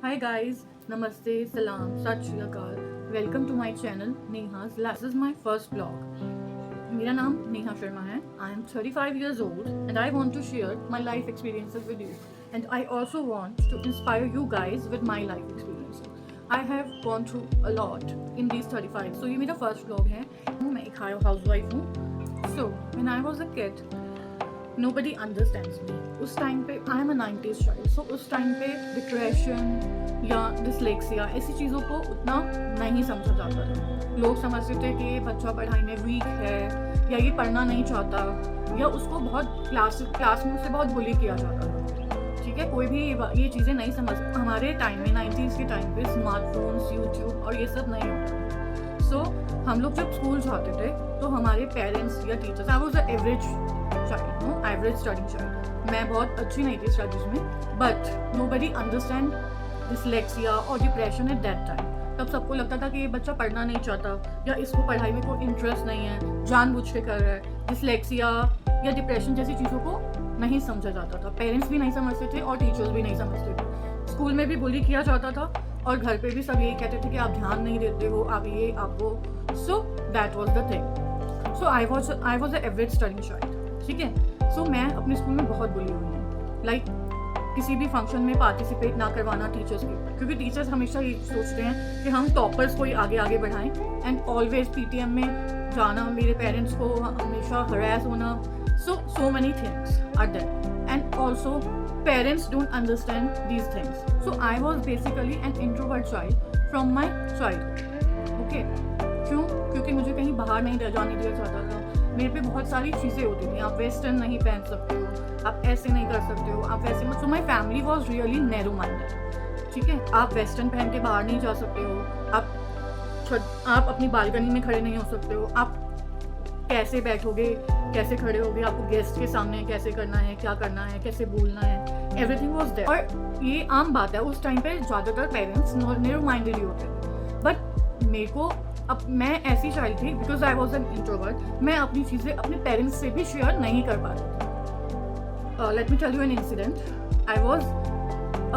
Hi guys, Namaste, Salam, Sat Shri Akal. Welcome to my channel Neha's Life. This is my first vlog. मेरा नाम नेहा शर्मा है. I am 35 years old and I want to share my life experiences with you. And I also want to inspire you guys with my life experiences. I have gone through a lot in these 35. So ये मेरा first vlog है. मैं एक housewife हूँ. So when I was a kid, nobody understands me. उस time पे I am a 90s child, सो उस time पे डिप्रेशन या डिसलेक्सिया ऐसी चीज़ों को उतना नहीं समझा जाता था. लोग समझते थे कि ये बच्चा पढ़ाई में वीक है या ये पढ़ना नहीं चाहता या उसको बहुत क्लास में उससे बहुत बुली किया जाता था. ठीक है, कोई भी ये चीज़ें नहीं समझ. हमारे टाइम में 90s के टाइम पे स्मार्टफोन्स, यूट्यूब और ये सब नहीं होता. सो हम लोग जब स्कूल जाते थे तो हमारे पेरेंट्स या teachers, I was a average child, no average studying child. मैं बहुत अच्छी नहीं थी स्टडीज में, बट नोबडी अंडरस्टैंड डिसलेक्सिया और डिप्रेशन एट दैट टाइम. तब सबको लगता था कि ये बच्चा पढ़ना नहीं चाहता या इसको पढ़ाई में कोई इंटरेस्ट नहीं है, जानबूझ के कर रहा है. डिसलेक्सिया या डिप्रेशन जैसी चीज़ों को नहीं समझा जाता था. पेरेंट्स भी नहीं समझते थे और टीचर्स भी नहीं समझते थे. स्कूल में भी बुली किया जाता था और घर पे भी सब यही कहते थे कि आप ध्यान नहीं देते हो, आप ये आप वो. So that was the thing. So I was a average studying child. ठीक है, सो मैं अपने स्कूल में बहुत बुली हुई हूँ. लाइक किसी भी फंक्शन में पार्टिसिपेट ना करवाना टीचर्स के ऊपर, क्योंकि टीचर्स हमेशा ये सोचते हैं कि हम टॉपर्स को ही आगे आगे बढ़ाएं. एंड ऑलवेज पीटीएम में जाना, मेरे पेरेंट्स को हमेशा हरास होना. So many things are there and also parents don't understand these things. So I was basically an introvert child from my childhood. Okay, क्यों? क्योंकि मुझे कहीं बाहर नहीं जाने दिया जाता था. मेरे पे बहुत सारी चीज़ें होती थी. आप वेस्टर्न नहीं पहन सकते हो, आप ऐसे नहीं कर सकते हो, आप वैसे मत. So my family was really narrow minded. ठीक है, आप वेस्टर्न पहन के बाहर नहीं जा सकते हो, आप अपनी बालकनी में खड़े नहीं हो सकते हो, आप कैसे बैठोगे, कैसे खड़े होगे, आपको गेस्ट के सामने कैसे करना है, क्या करना है, कैसे बोलना है, एवरीथिंग वॉज देयर. और ये आम बात है, उस टाइम पे ज़्यादातर पेरेंट्स नैरो माइंडेड ही होते थे. बट मेरे को, अब मैं ऐसी चाइल्ड थी, because I was an introvert, मैं अपनी चीज़ें अपने पेरेंट्स से भी शेयर नहीं कर पाती थी. Let me tell you an incident. I was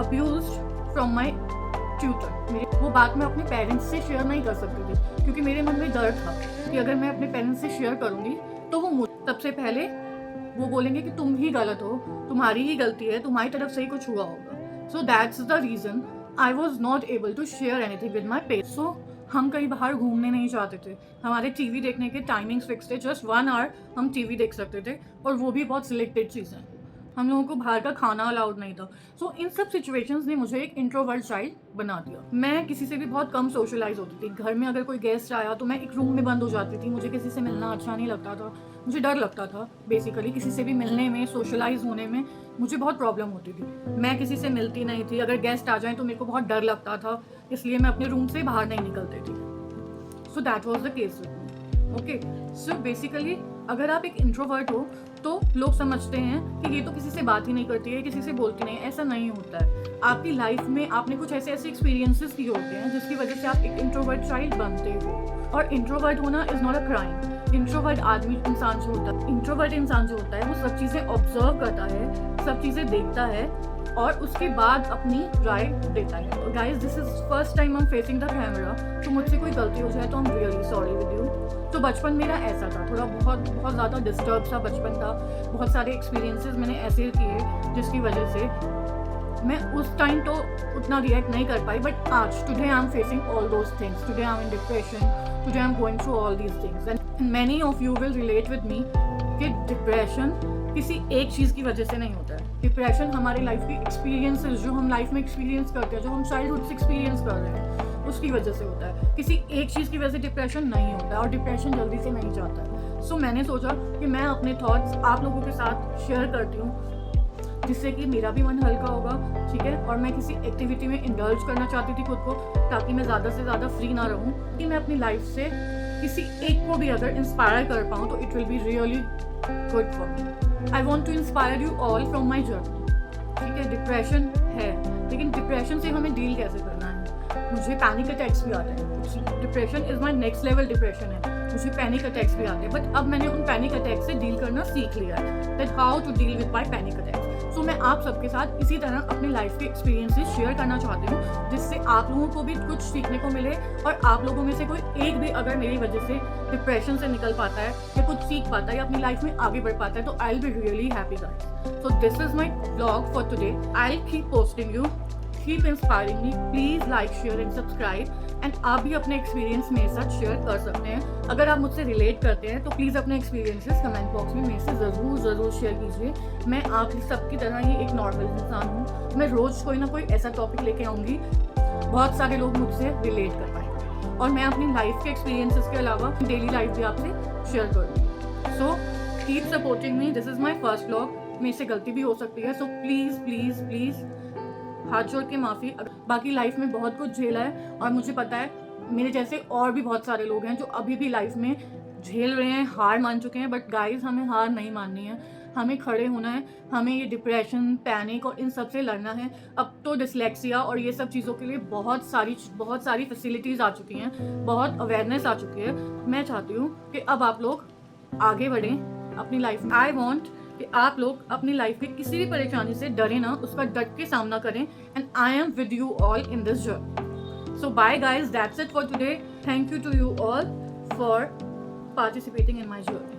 abused from my tutor. वो बात मैं अपने पेरेंट्स से शेयर नहीं कर सकती थी, क्योंकि मेरे मन में डर था कि अगर मैं अपने पेरेंट्स से शेयर करूँगी तो वो सबसे पहले वो बोलेंगे कि तुम ही गलत हो, तुम्हारी ही गलती है, तुम्हारी तरफ से ही कुछ हुआ होगा. So that's the reason I was not able to share anything with my parents. So हम कहीं बाहर घूमने नहीं जाते थे. हमारे टीवी देखने के टाइमिंग्स फिक्स थे. जस्ट 1 आवर हम टीवी देख सकते थे, और वो भी बहुत सिलेक्टेड चीज़ें. हम लोगों को बाहर का खाना अलाउड नहीं था. सो इन सब सिचुएशंस ने मुझे एक इंट्रोवर्ट चाइल्ड बना दिया. मैं किसी से भी बहुत कम सोशलाइज होती थी. घर में अगर कोई गेस्ट आया तो मैं एक रूम में बंद हो जाती थी. मुझे किसी से मिलना अच्छा नहीं लगता था. मुझे डर लगता था. बेसिकली किसी से भी मिलने में, सोशलाइज होने में मुझे बहुत प्रॉब्लम होती थी. मैं किसी से मिलती नहीं थी. अगर गेस्ट आ जाएं तो मेरे को बहुत डर लगता था, इसलिए मैं अपने रूम से बाहर नहीं निकलती थी. So that was the case with me. Okay, so basically अगर आप एक इंट्रोवर्ट हो तो लोग समझते हैं कि ये तो किसी से बात ही नहीं करती है, किसी से बोलती नहीं. ऐसा नहीं होता है. आपकी लाइफ में आपने कुछ ऐसे एक्सपीरियंसेस किए होते हैं जिसकी वजह से आप एक इंट्रोवर्ट चाइल्ड बनते हो. और इंट्रोवर्ट होना is not a crime. Introvert इंसान जो होता है वो सब चीज़ें ऑब्जर्व करता है, सब चीज़ें देखता है और उसके बाद अपनी राय देता है. Guys, this is first time I am facing the camera, तो मुझसे कोई गलती हो जाए तो I am really sorry with you. तो बचपन मेरा ऐसा था, थोड़ा बहुत ज़्यादा डिस्टर्ब सा बचपन था. बहुत सारे एक्सपीरियंसेस मैंने ऐसे किए जिसकी वजह से मैं उस टाइम तो उतना रिएक्ट नहीं कर पाई. बट आज, today I am facing all those things. Today I am in depression. Today I am going through all these things. And many of you will relate with me कि depression किसी एक चीज़ की वजह से नहीं होता है. डिप्रेशन हमारे लाइफ की एक्सपीरियंसेस, जो हम लाइफ में एक्सपीरियंस करते हैं, जो हम चाइल्डहुड से एक्सपीरियंस कर रहे हैं, उसकी वजह से होता है. किसी एक चीज़ की वजह से डिप्रेशन नहीं होता है, और डिप्रेशन जल्दी से नहीं जाता है. सो मैंने सोचा कि मैं अपने थॉट्स आप लोगों के साथ शेयर करती हूँ, जिससे कि मेरा भी मन हल्का होगा. ठीक है, और मैं किसी एक्टिविटी में इंडल्ज करना चाहती थी खुद को, ताकि मैं ज़्यादा से ज़्यादा फ्री ना रहूँ. कि मैं अपनी लाइफ से किसी एक को भी अगर इंस्पायर कर पाऊँ तो it will be really good for me. I want to inspire you all from my journey. ठीक है, डिप्रेशन है, लेकिन डिप्रेशन से हमें डील कैसे करना है. मुझे पैनिक अटैक्स भी आते हैं. Depression is my next level depression है. मुझे पैनिक अटैक्स भी आते हैं, बट अब मैंने उन पैनिक अटैक्स से डील करना सीख लिया है. That how to deal with my panic attacks. So मैं आप सबके साथ इसी तरह अपने लाइफ के एक्सपीरियंसेस शेयर करना चाहती हूँ, जिससे आप लोगों को भी कुछ सीखने को मिले और आप लोगों में से कोई एक भी अगर मेरी वजह से डिप्रेशन से निकल पाता है या कुछ सीख पाता है या अपनी लाइफ में आगे बढ़ पाता है, तो I will be really happy guys. So this is my vlog for today. I will keep posting you, keep inspiring me. Please like, share and subscribe. And आप भी अपने एक्सपीरियंस मेरे साथ शेयर कर सकते हैं। अगर आप मुझसे रिलेट करते हैं तो प्लीज़ अपने एक्सपीरियंसेस कमेंट बॉक्स में मेरे से ज़रूर शेयर कीजिए। मैं आप सबकी तरह ही एक नॉर्मल इंसान हूँ। मैं रोज़ कोई ना कोई ऐसा टॉपिक लेके आऊँगी, बहुत सारे लोग मुझसे रिलेट कर पाएंगे और मैं अपनी लाइफ के एक्सपीरियंसेस के अलावा डेली लाइफ भी आपसे शेयर करूँगी। So keep supporting me. This is my first vlog. मेरे से गलती भी हो सकती है, सो प्लीज़ हाथ जोड़ के माफ़ी। बाकी लाइफ में बहुत कुछ झेला है और मुझे पता है मेरे जैसे और भी बहुत सारे लोग हैं जो अभी भी लाइफ में झेल रहे हैं, हार मान चुके हैं। बट गाइस, हमें हार नहीं माननी है, हमें खड़े होना है। हमें ये डिप्रेशन, पैनिक और इन सब से लड़ना है। अब तो डिसलेक्सिया और ये सब चीज़ों के लिए बहुत सारी फैसिलिटीज़ आ चुकी हैं, बहुत अवेयरनेस आ चुकी है। मैं चाहती हूँ कि अब आप लोग आगे बढ़ें अपनी लाइफ में। आई वॉन्ट कि आप लोग अपनी लाइफ की किसी भी परेशानी से डरे ना, उसका डट के सामना करें। And I am with you all in this journey. So bye guys, that's it for today. Thank you to you all for participating in my journey.